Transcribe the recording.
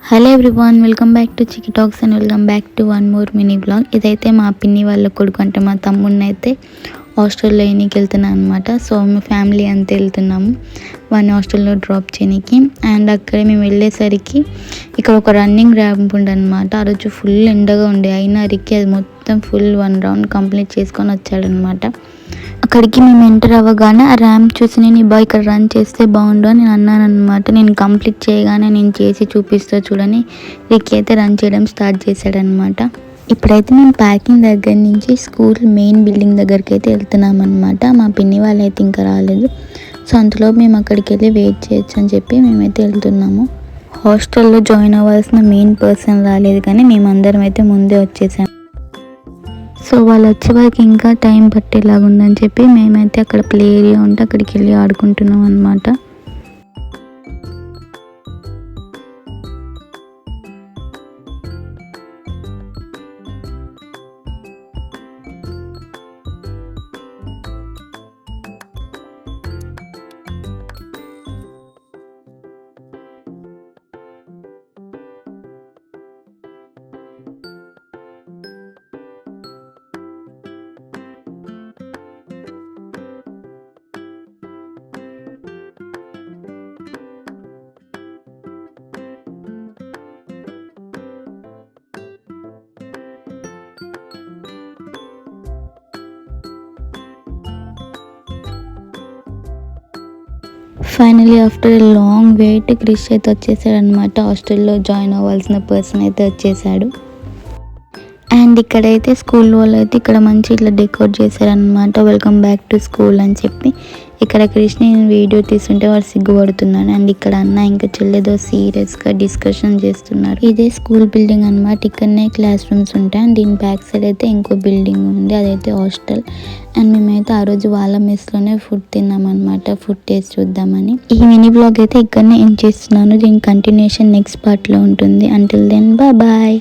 Hello everyone, welcome back to Chiki talks and welcome back to one more mini blog. ఇదైతే మా పిన్ని వాళ్ళ కొడుకు అంటే మా తమ్ముడిని అయితే హాస్టల్లో వేయడానికి వెళ్తున్నాను అనమాట. సో మీ ఫ్యామిలీ అంతా వెళ్తున్నాము వాడిని హాస్టల్లో డ్రాప్ చేయడానికి. అండ్ అక్కడ మేము వెళ్ళేసరికి ఇక్కడ ఒక రన్నింగ్ ర్యాంప్ ఉండే అనమాట. ఆ రోజు ఫుల్ ఎండగా ఉండే, అయినా రికి అది మొత్తం ఫుల్ 1 రౌండ్ కంప్లీట్ చేసుకొని వచ్చాడనమాట. అక్కడికి మేము ఎంటర్ అవ్వగానే ఆ ర్యాంప్ చూసి నేను ఇక్కడ రన్ చేస్తే బాగుండు అని నేను అన్నాను అనమాట. నేను కంప్లీట్ చేయగానే నేను చేసి చూపిస్తా చూడని రిక్కీ అయితే రన్ చేయడం స్టార్ట్ చేశాడనమాట. ఇప్పుడైతే మేము పార్కింగ్ దగ్గర నుంచి స్కూల్ మెయిన్ బిల్డింగ్ దగ్గరికి అయితే వెళ్తున్నాం అనమాట. మా పిన్ని వాళ్ళు అయితే ఇంకా రాలేదు. సో అంతలో మేము అక్కడికి వెళ్ళి వెయిట్ చేయొచ్చు అని చెప్పి మేమైతే వెళ్తున్నాము. హాస్టల్లో జాయిన్ అవ్వాల్సిన మెయిన్ పర్సన్ రాలేదు, కానీ మేమందరం అయితే ముందే వచ్చేసాము. సో వాళ్ళు వచ్చే వరకు ఇంకా టైం పట్టేలాగా ఉందని చెప్పి మేమైతే అక్కడ ప్లే ఏరియా ఉంటే అక్కడికి వెళ్ళి ఆడుకుంటున్నాం అనమాట. Finally after a long wait Krish అయితే వచ్చేసాడు అనమాట. హాస్టల్లో జాయిన్ అవ్వాల్సిన పర్సన్ అయితే వచ్చేసాడు. అండ్ ఇక్కడైతే స్కూల్ వాళ్ళు అయితే ఇక్కడ మంచి ఇట్లా డెకోరేట్ చేశారనమాట. వెల్కమ్ బ్యాక్ టు స్కూల్ అని చెప్పి ఇక్కడ క్రిష్ నేను వీడియో తీస్తుంటే వాడు సిగ్గుపడుతున్నాను. అండ్ ఇక్కడ అన్న ఇంకా చెల్లేదో సీరియస్గా డిస్కషన్ చేస్తున్నారు. ఇదే స్కూల్ బిల్డింగ్ అనమాట. ఇక్కడనే క్లాస్ రూమ్స్ ఉంటాయి. అండ్ దీని బ్యాక్ సైడ్ అయితే ఇంకో బిల్డింగ్ ఉంది, అదైతే హాస్టల్. అండ్ మేమైతే ఆ రోజు వాళ్ళ మెస్లోనే ఫుడ్ తిన్నామన్నమాట, ఫుడ్ టేస్ట్ చూద్దామని. ఈ మినీ బ్లాగ్ అయితే ఇక్కడనే ఎండ్ చేస్తున్నాను. దీని కంటిన్యూషన్ నెక్స్ట్ పార్ట్లో ఉంటుంది. Until then bye.